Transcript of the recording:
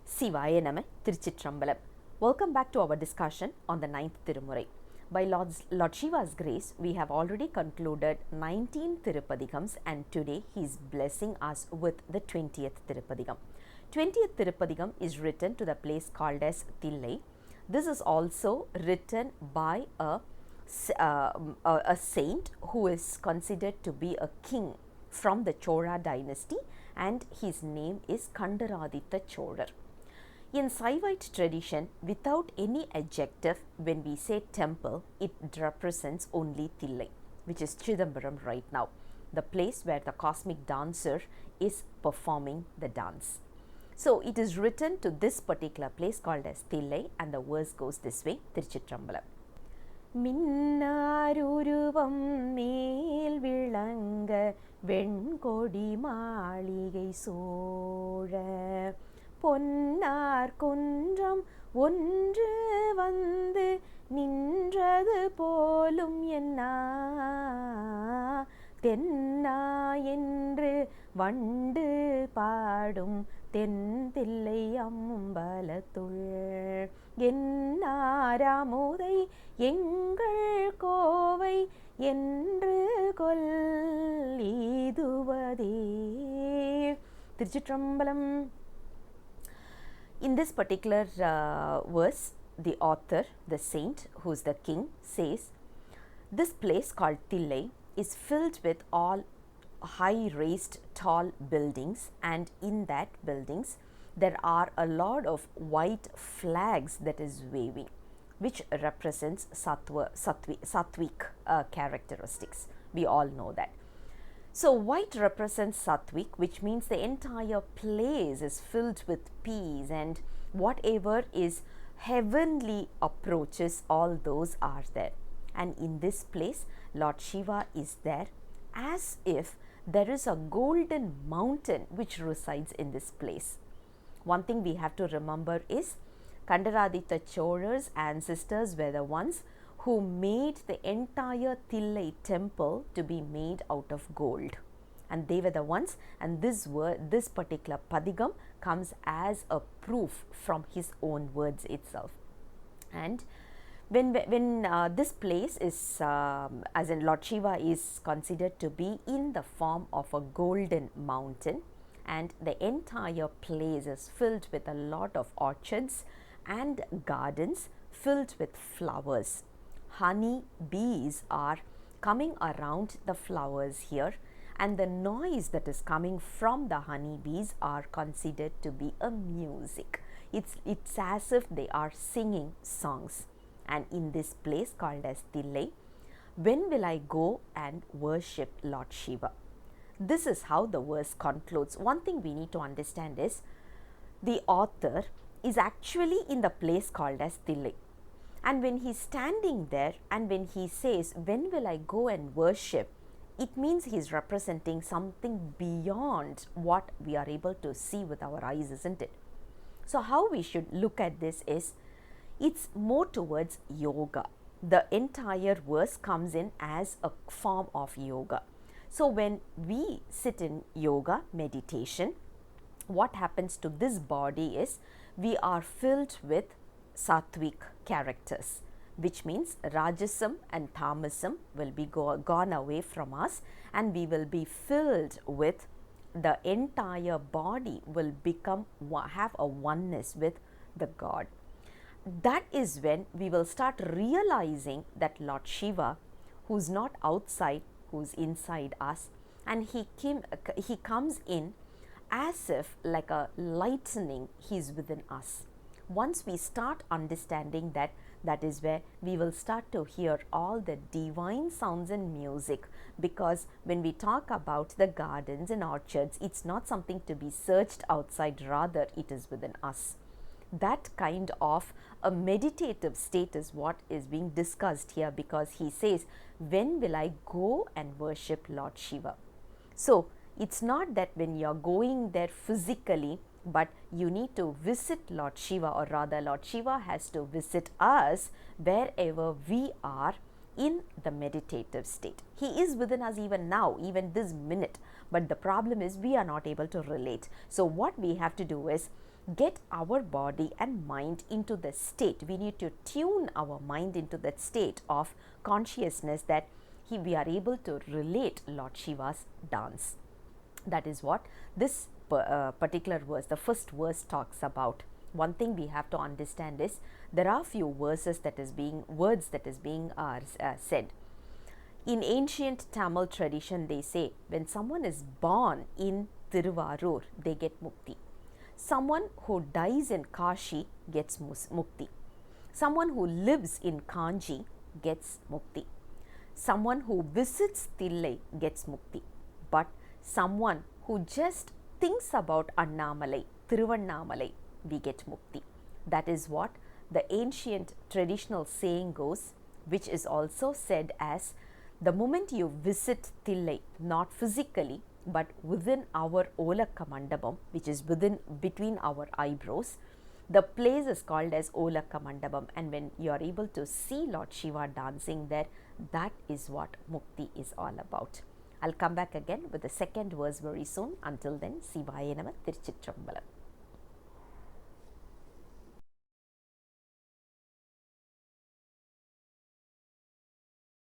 Sivaya Nama Tiruchitrambalam. Welcome back to our discussion on the 9th Tirumurai. By Lord Shiva's grace, we have already concluded 19 Tirupadigams and today he is blessing us with the 20th Tirupadigam. 20th Tirupadigam is written to the place called as Thillai. This is also written by a saint who is considered to be a king from the Chola dynasty, and his name is Kandaradhithar. In Saivite tradition, without any adjective, when we say temple, it represents only Thillai, which is Chidambaram right now, the place where the cosmic dancer is performing the dance. So it is written to this particular place called as Thillai, and the verse goes this way, Tiruchitrambalam. minnaar uruvam மேல் விளங்க வெண்கொடி மாளிகை சோழ பொன்னார் குன்றம் ஒன்று வந்து நின்றது போலும் என்னா தென்னா என்று வண்டு பாடும் தென்தில்லை அம்பலத்துள் என்னாராமுதை எங்கள் கோவை என்று கொல்லிதுவதே. திருச்சிற்றம்பலம். In this particular verse, the author, the saint, who is the king, says this place called Thillai is filled with all high raised tall buildings, and in that buildings there are a lot of white flags that is waving, which represents sattvic characteristics. We all know that. So white represents sattvic, which means the entire place is filled with peace, and whatever is heavenly approaches, all those are there. And in this place, Lord Shiva is there, as if there is a golden mountain which resides in this place. One thing we have to remember is Kandaradhithar Chola's ancestors were the ones who made the entire Thillai temple to be made out of gold, and they were the ones, and this particular padigam comes as a proof from his own words itself. And when this place is as in Lord Shiva is considered to be in the form of a golden mountain, and the entire place is filled with a lot of orchards and gardens filled with flowers. Honey bees are coming around the flowers here, and the noise that is coming from the honey bees are considered to be a music. It's as if they are singing songs. And in this place called as Thillai, when will I go and worship Lord Shiva? This is how the verse concludes. One thing we need to understand is the author is actually in the place called as Thillai. And when he is standing there and when he says, when will I go and worship, it means he is representing something beyond what we are able to see with our eyes, isn't it? So how we should look at this is, it's more towards yoga. The entire verse comes in as a form of yoga. So when we sit in yoga meditation, what happens to this body is we are filled with sattvic characters, which means rajasam and tamasam will be gone away from us, and we will be filled with the entire body will have a oneness with the God. That is when we will start realizing that Lord Shiva, who's not outside, who's inside us, and he comes in as if like a lightning, he's within us. Once we start understanding that, that is where we will start to hear all the divine sounds and music, because when we talk about the gardens and orchards, it's not something to be searched outside, rather it is within us. That kind of a meditative state is what is being discussed here, because he says, when will I go and worship Lord Shiva? So it's not that when you're going there physically, but you need to visit Lord Shiva, or rather Lord Shiva has to visit us wherever we are in the meditative state. He is within us even now, even this minute, but the problem is we are not able to relate. So what we have to do is get our body and mind into the state. We need to tune our mind into that state of consciousness that we are able to relate Lord Shiva's dance. That is what this particular verse, the first verse, talks about. One thing we have to understand is there are few verses that is being words that is being said. In ancient Tamil tradition, they say when someone is born in Tiruvarur, they get mukti. Someone who dies in Kashi gets mukti. Someone who lives in Kanji gets mukti. Someone who visits Thillai gets mukti. But someone who just thinks about Annamalai, Thiruvannamalai, we get mukti. That is what the ancient traditional saying goes, which is also said as the moment you visit Thillai, not physically but within our Olakka Mandapam, which is between our eyebrows, the place is called as Olakka Mandapam, and when you are able to see Lord Shiva dancing there, that is what mukti is all about. I'll come back again with the second verse very soon. Until then, Sivaya Nama, Tiruchitrambalam.